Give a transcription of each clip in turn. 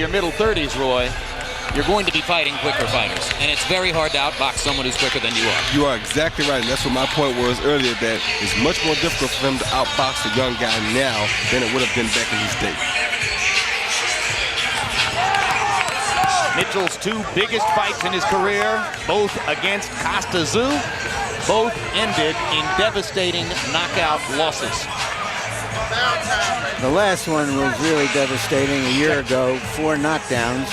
Your middle 30s, Roy, you're going to be fighting quicker fighters. And it's very hard to outbox someone who's quicker than you are. You are exactly right. And that's what my point was earlier, that it's much more difficult for him to outbox a young guy now than it would have been back in his day. Mitchell's two biggest fights in his career, both against Costa Zoo, both ended in devastating knockout losses. The last one was really devastating a year ago, 4 knockdowns.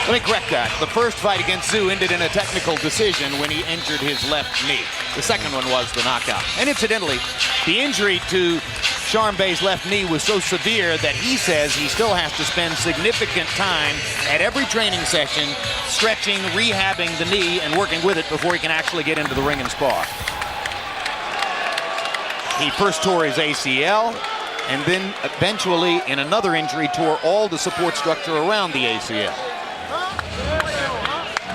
Let me correct that. The first fight against Zoo ended in a technical decision when he injured his left knee. The second one was the knockout. And incidentally, the injury to Sharmba's left knee was so severe that he says he still has to spend significant time at every training session stretching, rehabbing the knee, and working with it before he can actually get into the ring and spar. He first tore his ACL, and then eventually, in another injury, tore all the support structure around the ACL.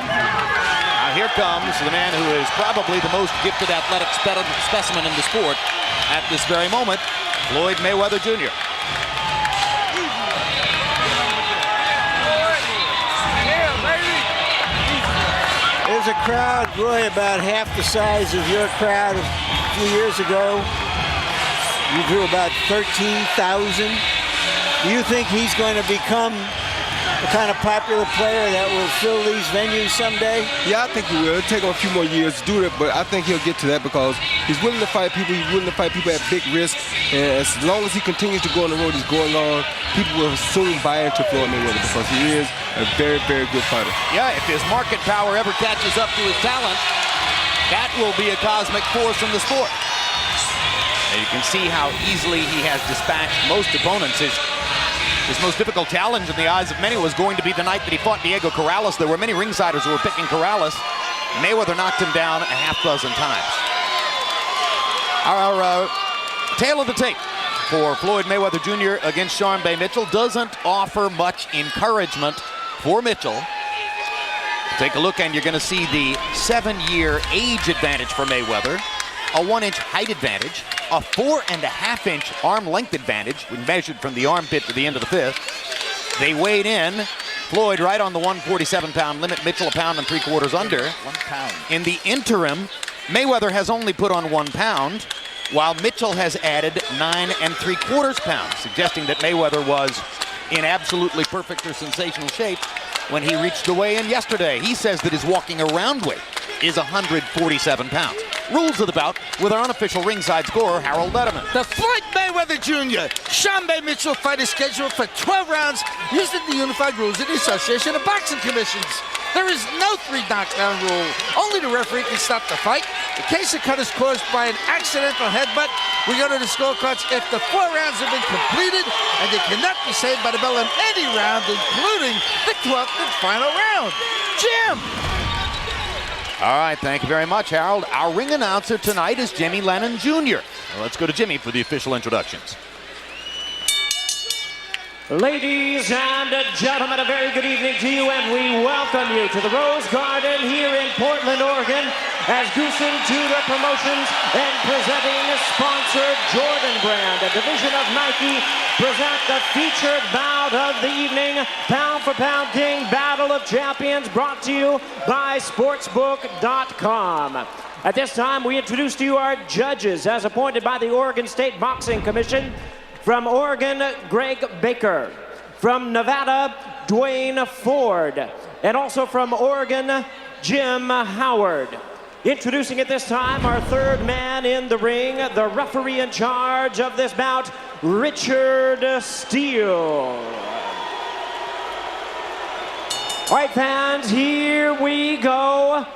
Now here comes the man who is probably the most gifted athletic specimen in the sport at this very moment, Floyd Mayweather Jr. There's a crowd, Roy, about half the size of your crowd a few years ago. You drew about 13,000. Do you think he's going to become the kind of popular player that will fill these venues someday? Yeah, I think he will. It'll take him a few more years to do that, but I think he'll get to that because he's willing to fight people. He's willing to fight people at big risk. And as long as he continues to go on the road he's going on, people will soon buy into Floyd Mayweather because he is a very, very good fighter. Yeah, if his market power ever catches up to his talent, that will be a cosmic force in the sport. And you can see how easily he has dispatched most opponents. His most difficult challenge in the eyes of many was going to be the night that he fought Diego Corrales. There were many ringsiders who were picking Corrales. Mayweather knocked him down a half dozen times. Our tail of the tape for Floyd Mayweather Jr. against Sharmba Mitchell doesn't offer much encouragement for Mitchell. Take a look and you're going to see the 7-year age advantage for Mayweather, a 1-inch height advantage, a 4.5-inch arm length advantage when measured from the armpit to the end of the fist. They weighed in. Floyd right on the 147-pound limit, Mitchell a pound and 3/4 under. 1 pound. In the interim, Mayweather has only put on 1 pound, while Mitchell has added 9 3/4 pounds, suggesting that Mayweather was in absolutely perfect or sensational shape when he reached the weigh-in yesterday. He says that his walking around weight is 147 pounds. Rules of the bout with our unofficial ringside scorer, Harold Letterman. The Floyd Mayweather Jr. Sharmba Mitchell fight is scheduled for 12 rounds using the unified rules of the Association of Boxing Commissions. There is no 3 knockdown rule. Only the referee can stop the fight. In case the cut is caused by an accidental headbutt, we go to the scorecards if the 4 rounds have been completed, and they cannot be saved by the bell in any round, including the 12th and final round. Jim! All right, thank you very much, Harold. Our ring announcer tonight is Jimmy Lennon Jr. Well, let's go to Jimmy for the official introductions. Ladies and gentlemen, a very good evening to you, and we welcome you to the Rose Garden here in Portland, Oregon, as Goossen Tutor Promotions and presenting sponsor Jordan Brand, a division of Nike, present the featured bout of the evening, Pound for Pound King Battle of Champions, brought to you by Sportsbook.com. At this time, we introduce to you our judges, as appointed by the Oregon State Boxing Commission. From Oregon, Greg Baker. From Nevada, Duane Ford. And also from Oregon, Jim Howard. Introducing at this time our third man in the ring, the referee in charge of this bout, Richard Steele. All right, fans, here we go.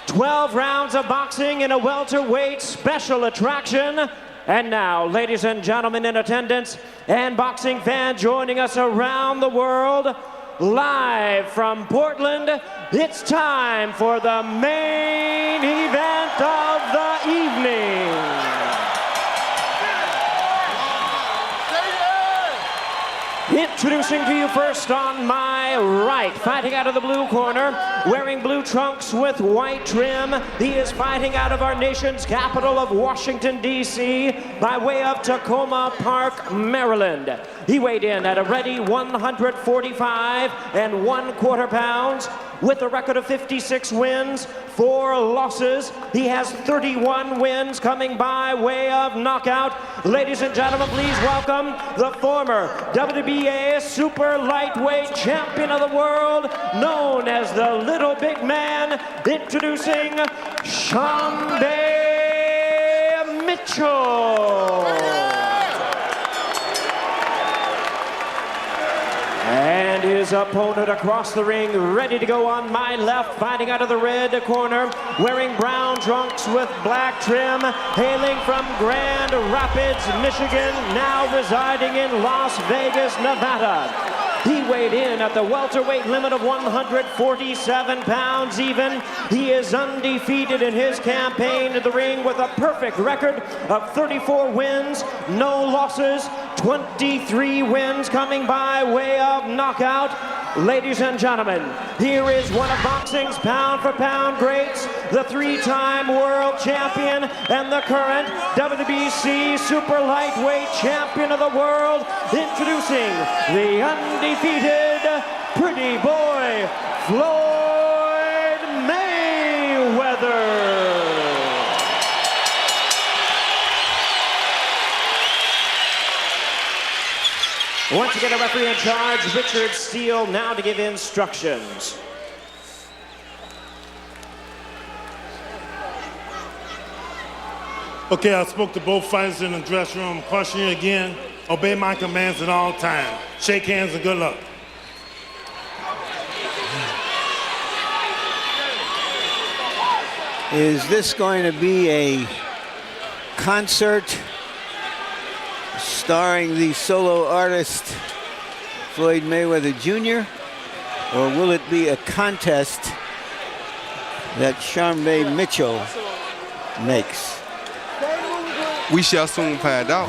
12 rounds of boxing in a welterweight special attraction. And now, ladies and gentlemen in attendance and boxing fans joining us around the world, live from Portland, it's time for the main event of the evening. Introducing to you first on my right, fighting out of the blue corner, wearing blue trunks with white trim. He is fighting out of our nation's capital of Washington, D.C., by way of Tacoma Park, Maryland. He weighed in at a ready 145 1/4 pounds. With a record of 56 wins, 4 losses. He has 31 wins coming by way of knockout. Ladies and gentlemen, please welcome the former WBA super lightweight champion of the world, known as the Little Big Man, introducing Sharmba Mitchell. And his opponent across the ring, ready to go on my left, fighting out of the red corner, wearing brown trunks with black trim, hailing from Grand Rapids, Michigan, now residing in Las Vegas, Nevada. He weighed in at the welterweight limit of 147 pounds even. He is undefeated in his campaign in the ring with a perfect record of 34 wins, no losses, 23 wins coming by way of knockout. Ladies and gentlemen, here is one of boxing's pound-for-pound greats, the 3-time world champion and the current WBC super lightweight champion of the world, introducing the undefeated pretty boy, Floyd Mayweather. Once again, a referee in charge, Richard Steele, now to give instructions. Okay, I spoke to both fighters in the dressing room. Caution you again, obey my commands at all times. Shake hands and good luck. Is this going to be a concert starring the solo artist Floyd Mayweather Jr., or will it be a contest that Sharmba Mitchell makes? We shall soon find out.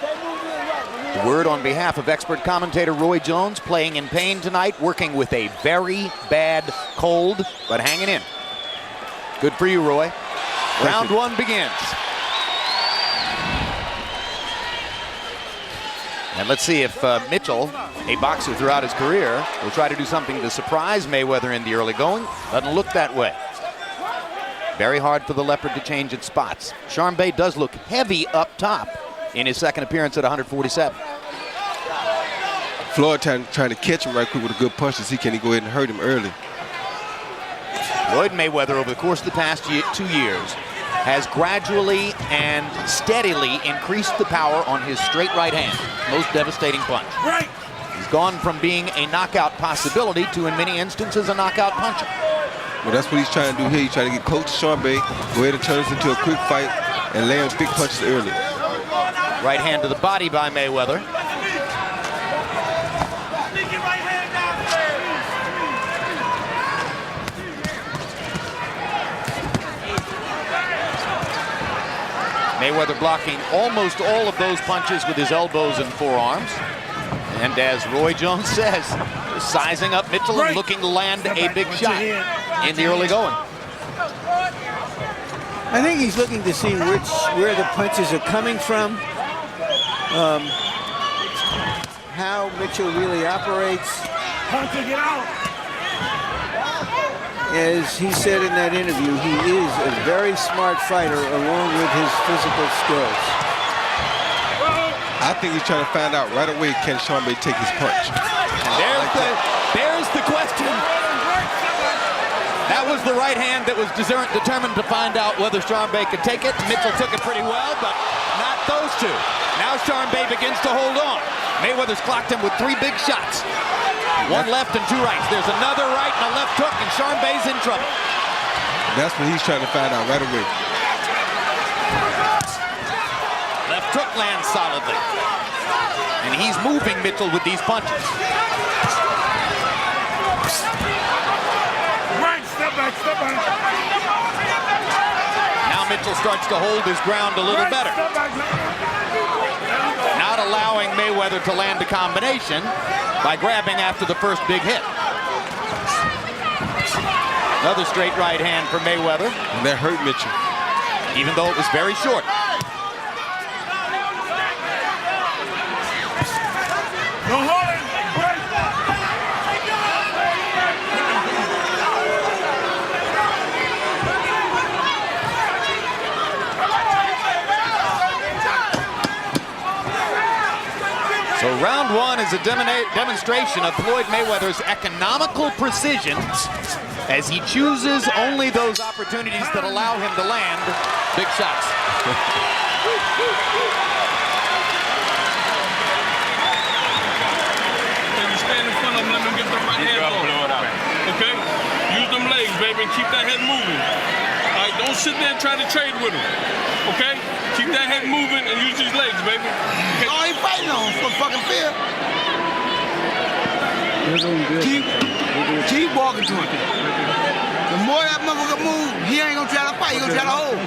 The word on behalf of expert commentator Roy Jones, playing in pain tonight, working with a very bad cold, but hanging in. Good for you, Roy. Round one begins. And let's see if Mitchell, a boxer throughout his career, will try to do something to surprise Mayweather in the early going. Doesn't look that way. Very hard for the Leopard to change its spots. Sharmba does look heavy up top in his second appearance at 147. Floyd trying to catch him right quick with a good punch to see can he go ahead and hurt him early. Floyd Mayweather, over the course of the past 2 years, has gradually and steadily increased the power on his straight right hand, most devastating punch. Right. He's gone from being a knockout possibility to, in many instances, a knockout puncher. Well, that's what he's trying to do here. He's trying to get close to Sharmba, go ahead and turn this into a quick fight and land big punches early. Right hand to the body by Mayweather. Mayweather blocking almost all of those punches with his elbows and forearms. And as Roy Jones says, sizing up Mitchell and looking to land a big shot in the early going. I think he's looking to see where the punches are coming from, how Mitchell really operates. Get out. As he said in that interview, he is a very smart fighter along with his physical skills. I think he's trying to find out right away, can Sharmba take his punch? There's the question. That was the right hand that was determined to find out whether Sharmba could take it. Mitchell took it pretty well, but not those two. Now Sharmba begins to hold on. Mayweather's clocked him with 3 big shots. 1 left and 2 rights. There's another right and a left hook, and Sharmba's in trouble. That's what he's trying to find out right away. Left hook lands solidly. And he's moving Mitchell with these punches. Right, step back, step back. Now Mitchell starts to hold his ground a little better. Step back. Not a allowing Mayweather to land a combination by grabbing after the first big hit. Another straight right hand for Mayweather. And that hurt Mitchell. Even though it was very short. No holding. So round one is a demonstration of Floyd Mayweather's economical precision as he chooses only those opportunities that allow him to land big shots. Stand in front of them, let them get the right hand on. Okay? Use them legs, baby, and keep that head moving. All right, don't sit there and try to trade with him. Okay? Keep that head moving and use these legs, baby. Okay? Oh, he fighting on for fucking fear. Keep walking to him. The more that motherfucker move, he ain't gonna try to fight, he gonna try to hold.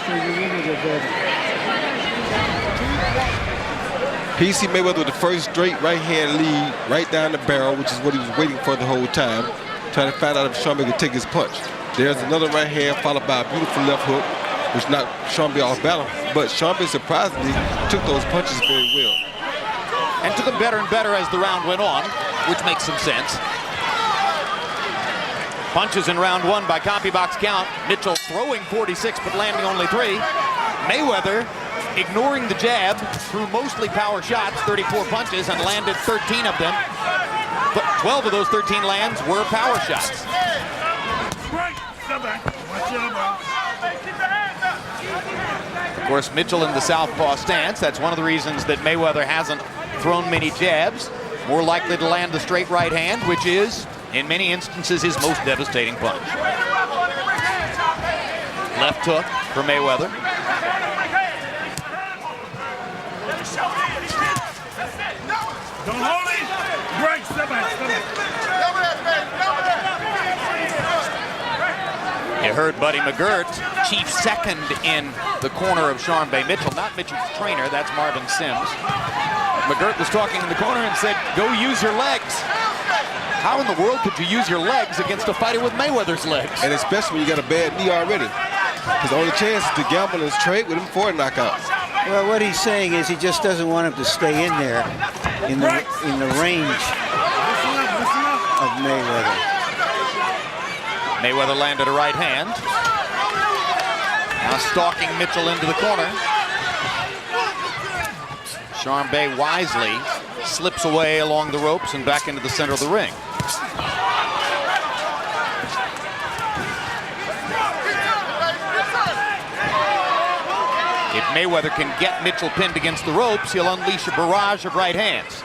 PC Mayweather with the first straight right hand lead right down the barrel, which is what he was waiting for the whole time, trying to find out if Sharmba could take his punch. There's another right hand followed by a beautiful left hook, which knocked Sharmba off balance. But Sharmba surprisingly took those punches very well. And took them better and better as the round went on, which makes some sense. Punches in round one by copy box count. Mitchell throwing 46 but landing only 3. Mayweather ignoring the jab, threw mostly power shots, 34 punches, and landed 13 of them. But 12 of those 13 lands were power shots. Of course, Mitchell in the southpaw stance. That's one of the reasons that Mayweather hasn't thrown many jabs. More likely to land the straight right hand, which is, in many instances, his most devastating punch. Left hook for Mayweather. Don't hold it. Break. Step back. You heard Buddy McGirt, chief second in the corner of Sharmba Mitchell. Not Mitchell's trainer, that's Marvin Sims. McGirt was talking in the corner and said, go use your legs. How in the world could you use your legs against a fighter with Mayweather's legs? And especially when you got a bad knee already. Because the only chance is to gamble and trade with him for a knockout. Well, what he's saying is he just doesn't want him to stay in there in the range of Mayweather. Mayweather landed a right hand. Now stalking Mitchell into the corner. Sharmba wisely slips away along the ropes and back into the center of the ring. If Mayweather can get Mitchell pinned against the ropes, he'll unleash a barrage of right hands.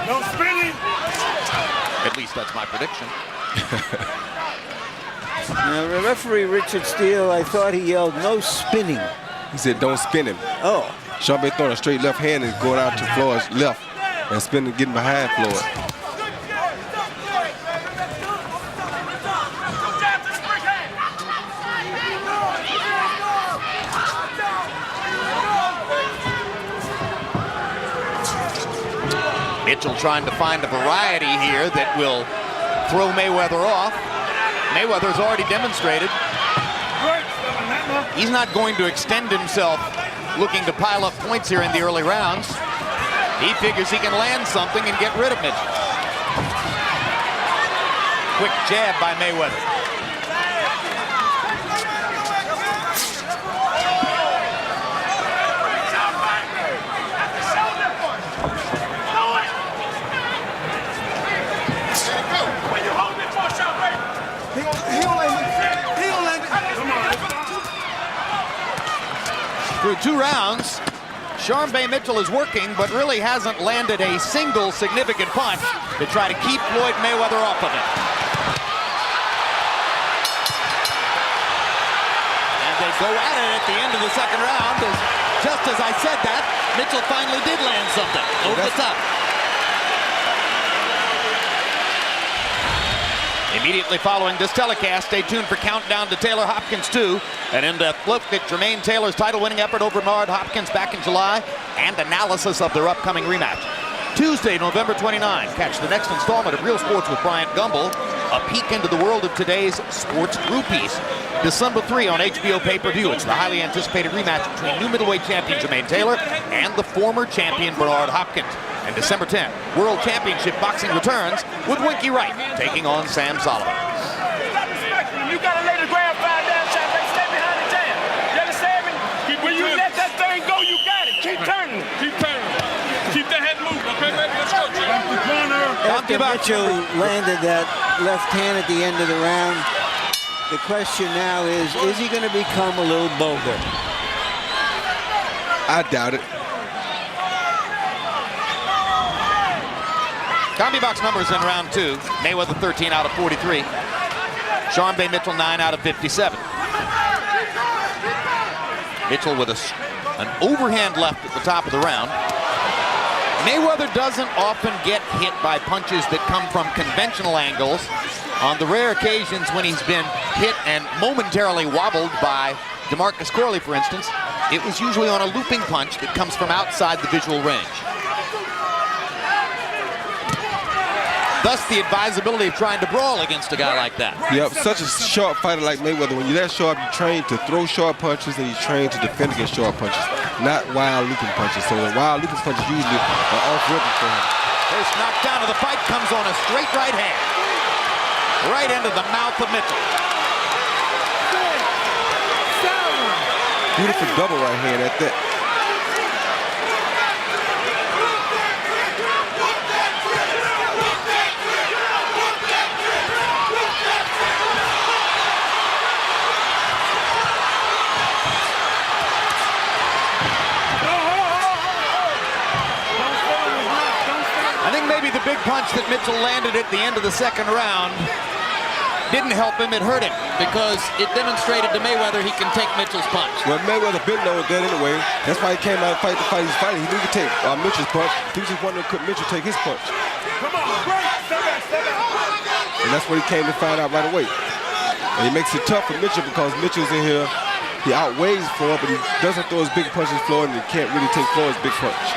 No spinning. At least that's my prediction. Now, the referee, Richard Steele, I thought he yelled, no spinning. He said, don't spin him. Oh. Sharmba throwing a straight left hand and going out to Floyd's left and spinning, getting behind Floyd. Mitchell trying to find a variety here that will throw Mayweather off. Mayweather's already demonstrated he's not going to extend himself looking to pile up points here in the early rounds. He figures he can land something and get rid of Mitchell. Quick jab by Mayweather. Through 2 rounds, Sharmba Mitchell is working, but really hasn't landed a single significant punch to try to keep Floyd Mayweather off of it. And they go at it at the end of the second round. Just as I said that, Mitchell finally did land something over the top. Immediately following this telecast, stay tuned for Countdown to Taylor Hopkins 2, an in-depth look at Jermaine Taylor's title-winning effort over Bernard Hopkins back in July, and analysis of their upcoming rematch. Tuesday, November 29, catch the next installment of Real Sports with Bryant Gumbel, a peek into the world of today's sports groupies. December 3 on HBO pay-per-view. It's the highly anticipated rematch between new middleweight champion Jermaine Taylor and the former champion Bernard Hopkins. And December 10, World Championship Boxing returns with Winky Wright taking on Sam Sullivan. You gotta lay the ground five down, Sharmba. Stay behind the jam. You understand me? When you let that thing go, you got it. Keep turning. Keep turning. Keep that head moving, okay, baby? Let's go, Jim. After Mitchell landed that left hand at the end of the round, the question now is he going to become a little bolder? I doubt it. Combi box numbers in round 2. Mayweather 13 out of 43. Sharmba Mitchell 9 out of 57. Mitchell with an overhand left at the top of the round. Mayweather doesn't often get hit by punches that come from conventional angles. On the rare occasions when he's been hit and momentarily wobbled by DeMarcus Corley, for instance, it was usually on a looping punch that comes from outside the visual range. Thus, the advisability of trying to brawl against a guy like that. Yep, such a sharp fighter like Mayweather. When you're that sharp, you're trained to throw sharp punches and you're trained to defend against sharp punches, not wild looping punches. So the wild looping punches usually are off-rhythm for him. First knockdown of the fight comes on a straight right hand. Right into the mouth of Mitchell. Beautiful double right hand at that. I think maybe the big punch that Mitchell landed at the end of the second round didn't help him, it hurt him, because it demonstrated to Mayweather he can take Mitchell's punch. Well, Mayweather been knowing that anyway. That's why he came out and fight the fight he's fighting. He didn't take Mitchell's punch. He was just wondering could Mitchell take his punch. Come on, break. Step back, step back. And that's what he came to find out right away. And he makes it tough for Mitchell because Mitchell's in here. He outweighs Floyd, but he doesn't throw his big punches Floyd, and he can't really take Floyd's big punch.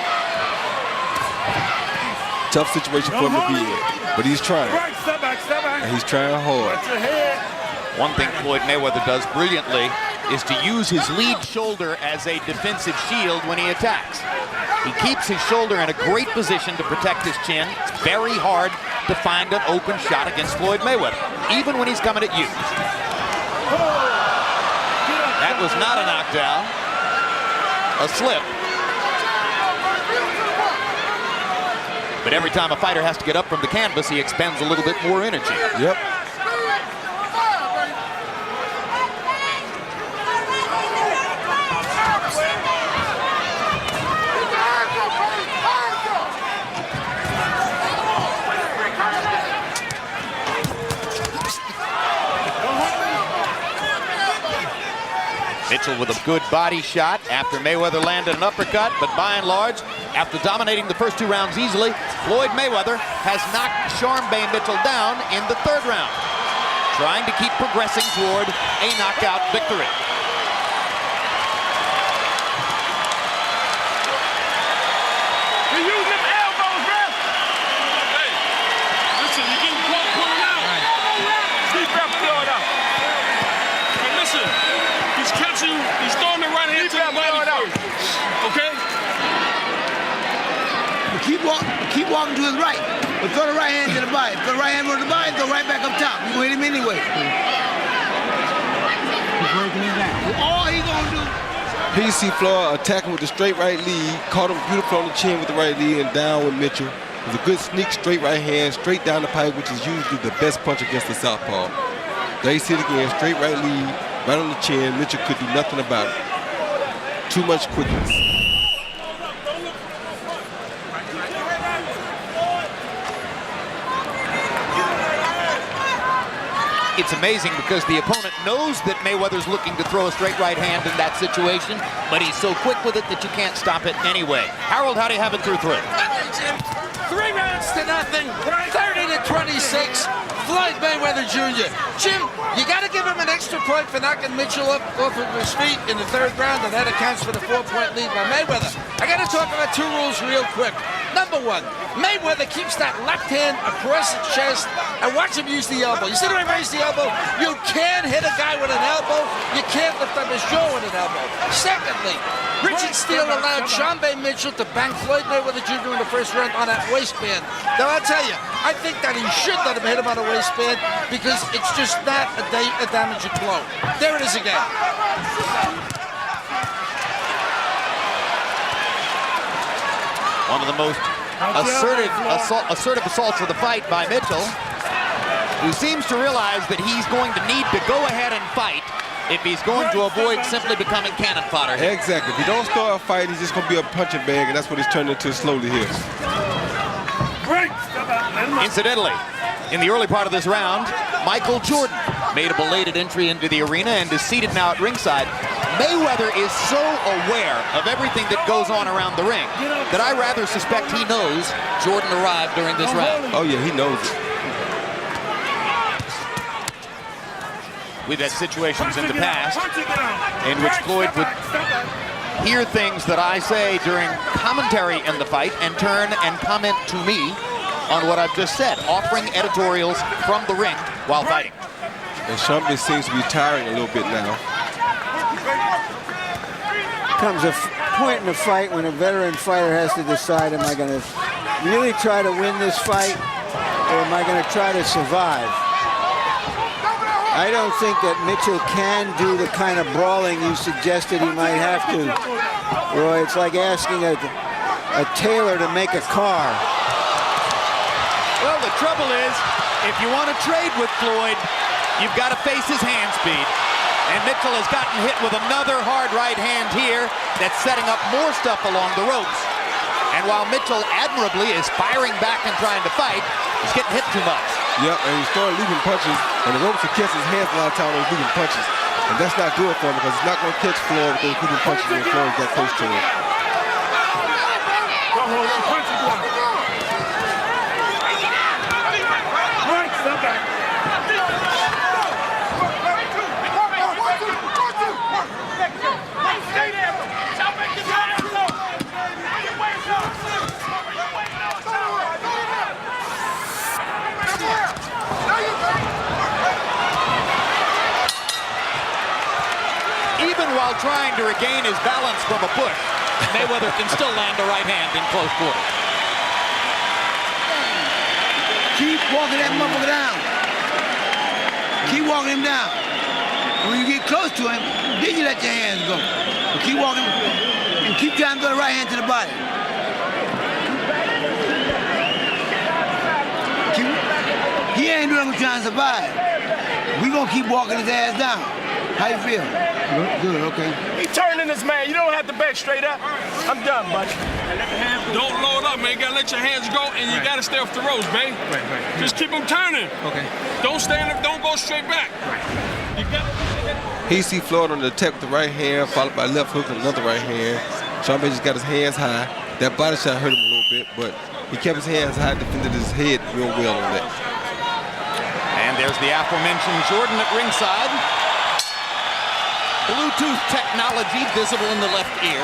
Tough situation for him to be in, but he's trying. Step back, step back. And he's trying hard. Watch your head. One thing Floyd Mayweather does brilliantly is to use his lead shoulder as a defensive shield when he attacks. He keeps his shoulder in a great position to protect his chin. It's very hard to find an open shot against Floyd Mayweather, even when he's coming at you. That was not a knockdown, a slip. But every time a fighter has to get up from the canvas, he expends a little bit more energy. Yep. Mitchell with a good body shot after Mayweather landed an uppercut, but by and large, after dominating the first 2 rounds easily, Floyd Mayweather has knocked Sharmba Mitchell down in the 3rd round, trying to keep progressing toward a knockout victory. You use them elbows, man. Hey, listen, you getting caught pulling out. Deep breath, blow it out. Hey, listen, he's catching, he's throwing the right hand to the body first. Okay? Keep walking to his right. But throw the right hand to the body. Throw the right hand to the body, throw right back up top. You gonna hit him anyway. He's breaking him down. All he gonna do. Here you see Floyd attacking with the straight right lead, caught him beautiful on the chin with the right lead and down with Mitchell. It was a good sneak straight right hand, straight down the pipe, which is usually the best punch against the southpaw. There you see it again, straight right lead, right on the chin. Mitchell could do nothing about it. Too much quickness. It's amazing because the opponent knows that Mayweather's looking to throw a straight right hand in that situation, but he's so quick with it that you can't stop it anyway. Harold, how do you have it through 3? 3 rounds to nothing, 30 to 26, Floyd Mayweather Jr. Jim, you got to give him an extra point for knocking Mitchell up off of his feet in the 3rd round, and that accounts for the 4-point lead by Mayweather. I got to talk about 2 rules real quick. Number 1, Mayweather keeps that left hand across his chest and watch him use the elbow. You see the way he raised the elbow? You can't hit a guy with an elbow. You can't lift up his jaw with an elbow. Secondly, Richard Steele allowed Sharmba Mitchell to bang Floyd Mayweather Jr. in the 1st round on that waistband. Now, I'll tell you, I think that he should let him hit him on a waistband because it's just not a damaging blow. There it is again. One of the most assertive assaults of the fight by Mitchell, who seems to realize that he's going to need to go ahead and fight if he's going to avoid simply becoming cannon fodder. Exactly. If he don't start a fight, he's just going to be a punching bag, and that's what he's turned into slowly here. Incidentally, in the early part of this round, Michael Jordan made a belated entry into the arena and is seated now at ringside. Mayweather is so aware of everything that goes on around the ring that I rather suspect he knows Jordan arrived during this round. Oh, yeah, he knows it. We've had situations in the past in which Floyd would hear things that I say during commentary in the fight and turn and comment to me on what I've just said, offering editorials from the ring while fighting. And Sharmba seems to be tiring a little bit now. Comes a point in the fight when a veteran fighter has to decide, am I going to really try to win this fight or am I going to try to survive? I don't think that Mitchell can do the kind of brawling you suggested he might have to. Roy, it's like asking a tailor to make a car. Well, the trouble is, if you want to trade with Floyd, you've got to face his hand speed. And Mitchell has gotten hit with another hard right hand here that's setting up more stuff along the ropes. And while Mitchell admirably is firing back and trying to fight, he's getting hit too much. Yep, and he started leaving punches, and the ropes will catch his hands a lot of times when he's leaving punches. And that's not good for him because he's not going to catch Floyd because he's leaving punches when Floyd got close to him. Even while trying to regain his balance from a push, Mayweather can still land a right hand in close quarters. Keep walking that motherfucker down. Keep walking him down. When you get close to him, then you let your hands go. But keep walking and keep trying to throw the right hand to the body. He ain't doing what trying to survive. We gonna keep walking his ass down. How you feel? Good, okay. He turning this man. You don't have to back straight up. I'm done, buddy. Don't load up, man. You gotta let your hands go, and you gotta stay off the ropes, man. Right. Just keep them turning. Okay. Don't stand up. Don't go straight back. Right. You gotta. He see Floyd on the attack with the right hand, followed by left hook and another right hand. Sharmba just got his hands high. That body shot hurt him a little bit, but he kept his hands high, defended his head real well on that. And there's the aforementioned Jordan at ringside. Bluetooth technology visible in the left ear.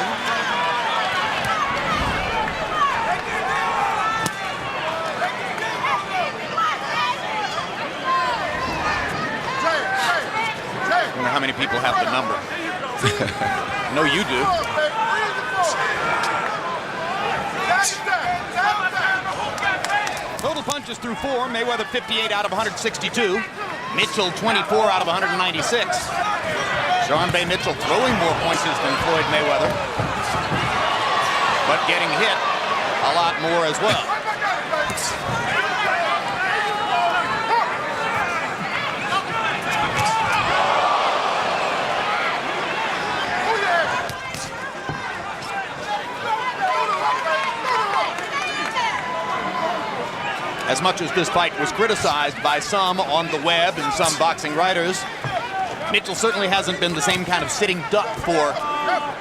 I wonder how many people have the number. I know you do. Total punches through 4. Mayweather 58 out of 162. Mitchell 24 out of 196. Sharmba Mitchell throwing more punches than Floyd Mayweather, but getting hit a lot more as well. As much as this fight was criticized by some on the web and some boxing writers, Mitchell certainly hasn't been the same kind of sitting duck for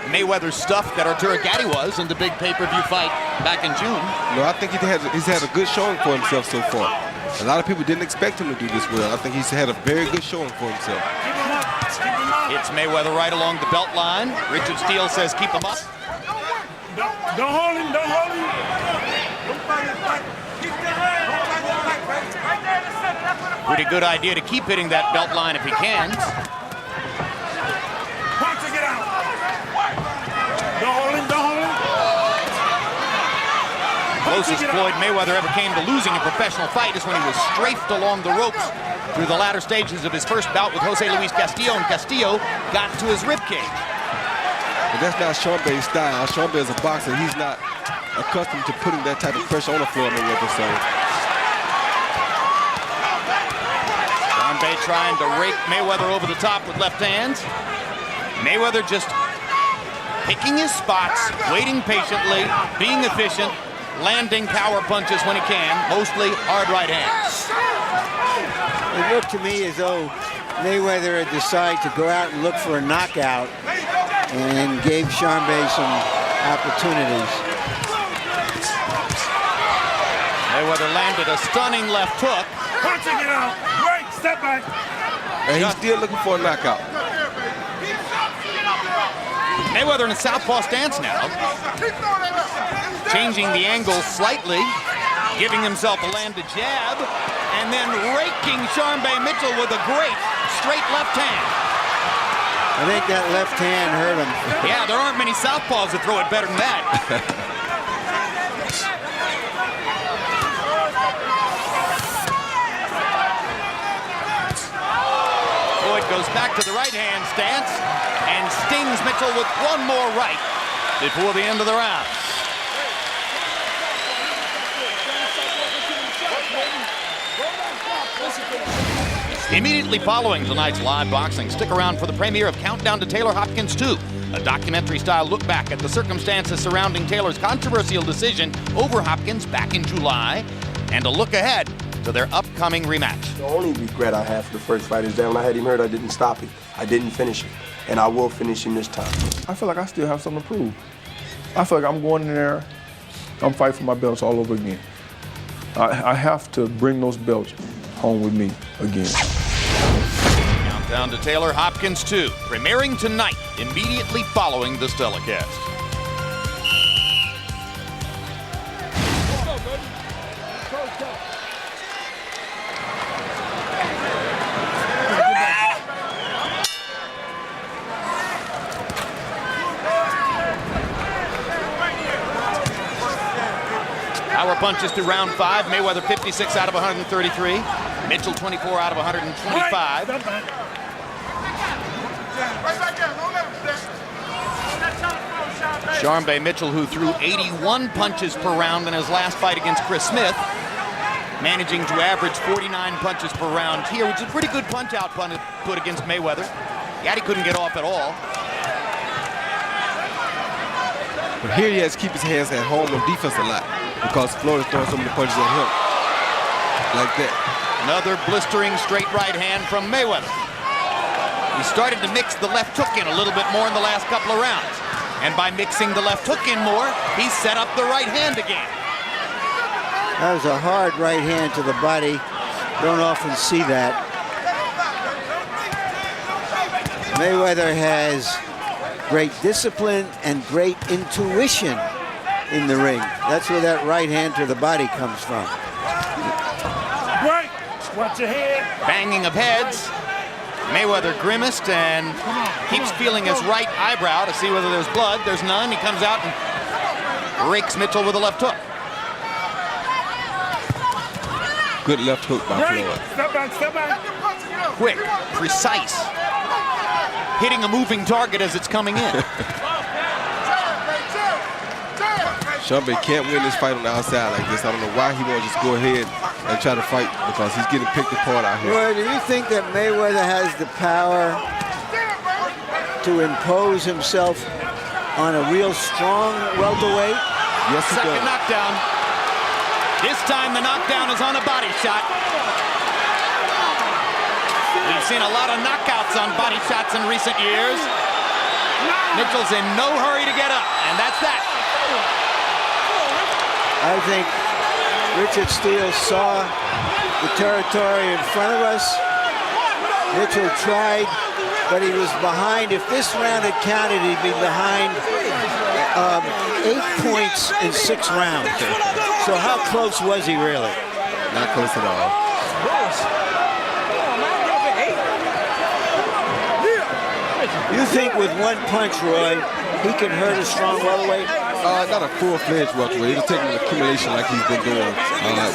Mayweather's stuff that Arturo Gatti was in the big pay-per-view fight back in June. No, I think he's had a good showing for himself so far. A lot of people didn't expect him to do this well. I think he's had a very good showing for himself. It's Mayweather right along the belt line. Richard Steele says keep him up. Don't hold him, don't hold him. Pretty good idea to keep hitting that belt line if he can. Get out. Don't hold him, don't hold him. Closest Floyd Mayweather ever came to losing a professional fight is when he was strafed along the ropes through the latter stages of his first bout with Jose Luis Castillo, and Castillo got to his ribcage. But that's not Sharmba's style. Sharmba is a boxer. He's not accustomed to putting that type of pressure on a Floyd Mayweather. So Sharmba trying to rake Mayweather over the top with left hands. Mayweather just picking his spots, waiting patiently, being efficient, landing power punches when he can, mostly hard right hands. It looked to me as though Mayweather had decided to go out and look for a knockout and gave Sharmba some opportunities. Mayweather landed a stunning left hook. Punching it out. Wait, step back. and he's still looking for a knockout. Mayweather in a southpaw stance now, changing the angle slightly, giving himself a landed jab, and then raking Sharmba Mitchell with a great straight left hand. I think that left hand hurt him. Yeah, there aren't many southpaws that throw it better than that. Floyd goes back to the right hand stance and stings Mitchell with one more right before the end of the round. Immediately following tonight's live boxing, stick around for the premiere of Countdown to Taylor Hopkins 2, a documentary-style look back at the circumstances surrounding Taylor's controversial decision over Hopkins back in July, and a look ahead to their upcoming rematch. The only regret I have for the first fight is that when I had him hurt, I didn't stop him. I didn't finish him, and I will finish him this time. I feel like I still have something to prove. I feel like I'm going in there, I'm fighting for my belts all over again. I have to bring those belts home with me again. Countdown to Taylor Hopkins 2, premiering tonight, immediately following this telecast. Power punches to round 5. Mayweather 56 out of 133. Mitchell 24 out of 125. Sharmba Mitchell, who threw 81 punches per round in his last fight against Chris Smith, managing to average 49 punches per round here, which is a pretty good punch-out put against Mayweather. Yet he couldn't get off at all. But here he has to keep his hands at home on defense a lot because Floyd is throwing so many punches at him. Like that. Another blistering straight right hand from Mayweather. He started to mix the left hook in a little bit more in the last couple of rounds. And by mixing the left hook in more, he set up the right hand again. That was a hard right hand to the body. Don't often see that. Mayweather has great discipline and great intuition in the ring. That's where that right hand to the body comes from. Right. Watch your head. Banging of heads. Mayweather grimaced and keeps feeling his right eyebrow to see whether there's blood. There's none. He comes out and rakes Mitchell with a left hook. Good left hook by Floyd. Step back, step back. Quick, precise. Hitting a moving target as it's coming in. Sharmba can't win this fight on the outside like this. I don't know why he won't just go ahead and try to fight because he's getting picked apart out here. Well, do you think that Mayweather has the power to impose himself on a real strong welterweight? Yes, he Second does. knockdown. This time the knockdown is on a body shot. We've seen a lot of knockouts on body shots in recent years. Mitchell's in no hurry to get up, and that's that. I think Richard Steele saw the territory in front of us. Mitchell tried, but he was behind. If this round had counted, he'd be behind 8 points in 6 rounds. So how close was he really? Not close at all. You think with one punch, Roy, he can hurt a strong welterweight? Not a full-fledged welterweight. It'll take him an accumulation like he's been doing.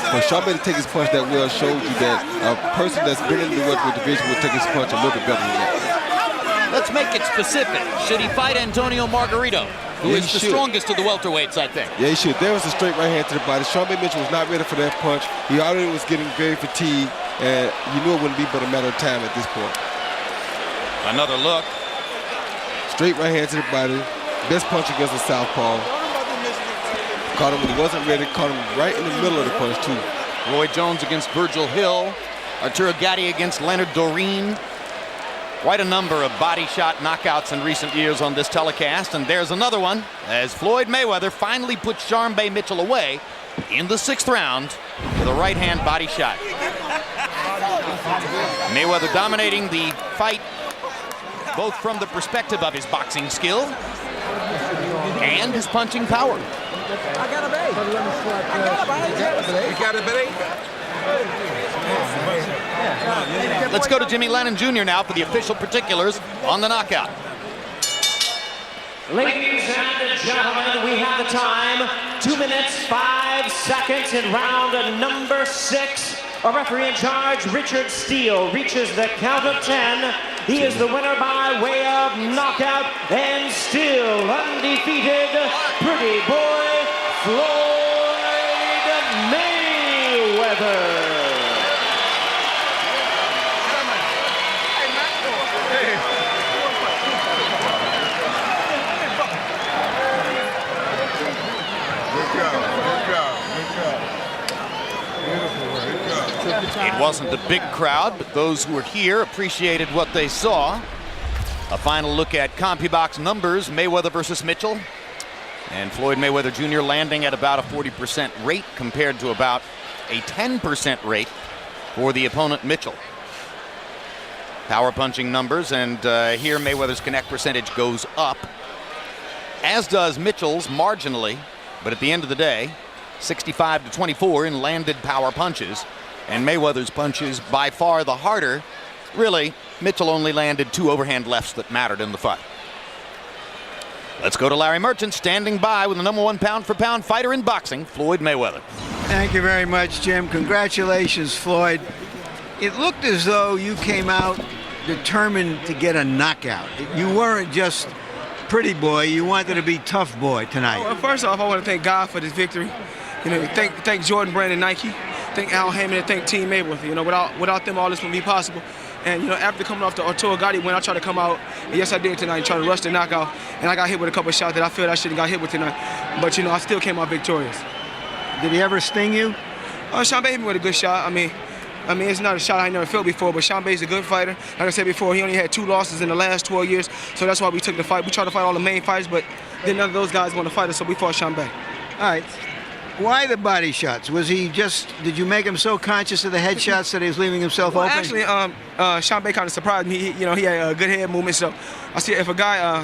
For Sharmba to take his punch that well showed you that a person that's been in the welterweight division will take his punch a little bit better than that. Let's make it specific. Should he fight Antonio Margarito, who is the strongest of the welterweights, I think? Yeah, he should. There was a straight right hand to the body. Sharmba Mitchell was not ready for that punch. He already was getting very fatigued, and you knew it wouldn't be but a matter of time at this point. Another look. Straight right hand to the body. Best punch against the southpaw. Caught him when he wasn't ready. Caught him right in the middle of the punch, too. Roy Jones against Virgil Hill. Arturo Gatti against Leonard Doreen. Quite a number of body shot knockouts in recent years on this telecast. And there's another one as Floyd Mayweather finally puts Sharmba Mitchell away in the 6th round with a right-hand body shot. Mayweather dominating the fight both from the perspective of his boxing skill and his punching power. Let's go to Jimmy Lennon Jr. now for the official particulars on the knockout. Ladies and gentlemen, we have the time. 2 minutes, 5 seconds in round number 6. A referee in charge, Richard Steele, reaches the count of 10. He is the winner by way of knockout and still undefeated, pretty boy Floyd Mayweather. It wasn't a big crowd, but those who were here appreciated what they saw. A final look at CompuBox numbers, Mayweather versus Mitchell. And Floyd Mayweather Jr. landing at about a 40% rate compared to about a 10% rate for the opponent Mitchell. Power punching numbers, and here Mayweather's connect percentage goes up, as does Mitchell's marginally, but at the end of the day, 65-24 in landed power punches. And Mayweather's punches by far the harder. Really, Mitchell only landed 2 overhand lefts that mattered in the fight. Let's go to Larry Merchant, standing by with the #1 pound-for-pound fighter in boxing, Floyd Mayweather. Thank you very much, Jim. Congratulations, Floyd. It looked as though you came out determined to get a knockout. You weren't just pretty boy, you wanted to be tough boy tonight. Well, first off, I want to thank God for this victory. You know, thank Jordan Brand and Nike. Thank Al Hammond and thank Team Mayweather. You know, without them, all this wouldn't be possible. And, you know, after coming off the Arturo Gatti win, I tried to come out, and yes, I did tonight, and try to rush the knockout. And I got hit with a couple of shots that I felt I shouldn't got hit with tonight. But, you know, I still came out victorious. Did he ever sting you? Sharmba hit me with a good shot. I mean, it's not a shot I never felt before, but Sharmba's a good fighter. Like I said before, he only had 2 losses in the last 12 years, so that's why we took the fight. We tried to fight all the main fights, but then none of those guys want to fight us, so we fought Sharmba. All right. Why the body shots? Was he just, did you make him so conscious of the headshots that he was leaving himself open? Actually, Sharmba kind of surprised me. He had a good head movement, so I see if a guy,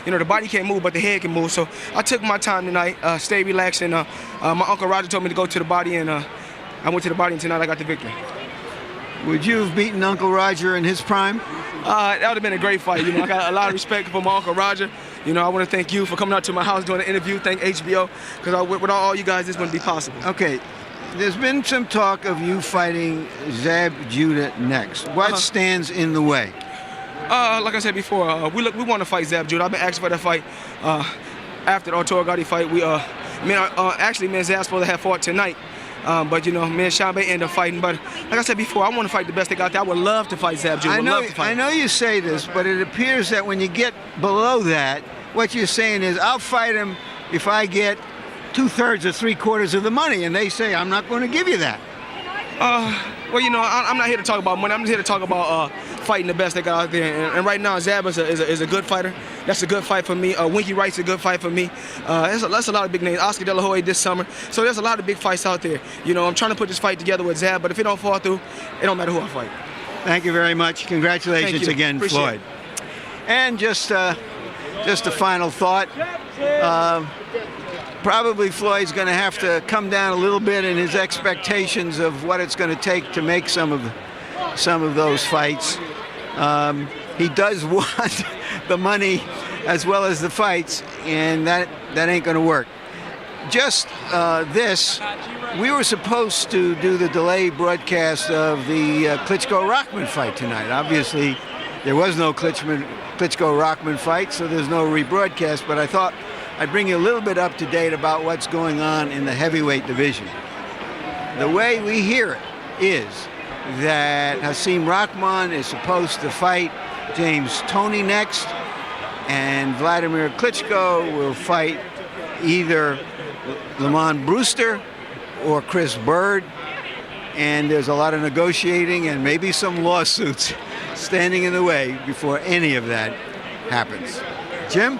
the body can't move, but the head can move. So I took my time tonight, stayed relaxed, and my Uncle Roger told me to go to the body, and I went to the body, and tonight I got the victory. Would you have beaten Uncle Roger in his prime? That would have been a great fight. You know, I got a lot of respect for my Uncle Roger. You know, I want to thank you for coming out to my house doing an interview. Thank HBO, because without all you guys, this wouldn't be possible. Okay, there's been some talk of you fighting Zab Judah next. What stands in the way? Like I said before, we want to fight Zab Judah. I've been asking for that fight after the Arturo Gatti fight. Actually, me and Zab's supposed to have fought tonight. But, you know, me and Sharmba ended up fighting. But like I said before, I want to fight the best they got there. I would love to fight Zab Judah. I know you say this, but it appears that when you get below that, what you're saying is, I'll fight him if I get 2/3 or 3/4 of the money. And they say, I'm not going to give you that. Well, you know, I'm not here to talk about money. I'm just here to talk about fighting the best they got out there. And right now, Zab is a good fighter. That's a good fight for me. Winky Wright's a good fight for me. That's a lot of big names. Oscar De La Hoya this summer. So there's a lot of big fights out there. You know, I'm trying to put this fight together with Zab, but if it don't fall through, it don't matter who I fight. Thank you very much. Congratulations again, Appreciate Floyd. And just a final thought. Probably Floyd's going to have to come down a little bit in his expectations of what it's going to take to make some of those fights. He does want the money as well as the fights, and that ain't going to work. Just we were supposed to do the delayed broadcast of the Klitschko-Rockman fight tonight. Obviously, there was no Klitschko-Rockman fight, so there's no rebroadcast, but I thought I'd bring you a little bit up to date about what's going on in the heavyweight division. The way we hear it is that Hasim Rahman is supposed to fight James Toney next, and Vladimir Klitschko will fight either Lamont Brewster or Chris Bird, and there's a lot of negotiating and maybe some lawsuits standing in the way before any of that happens. Jim?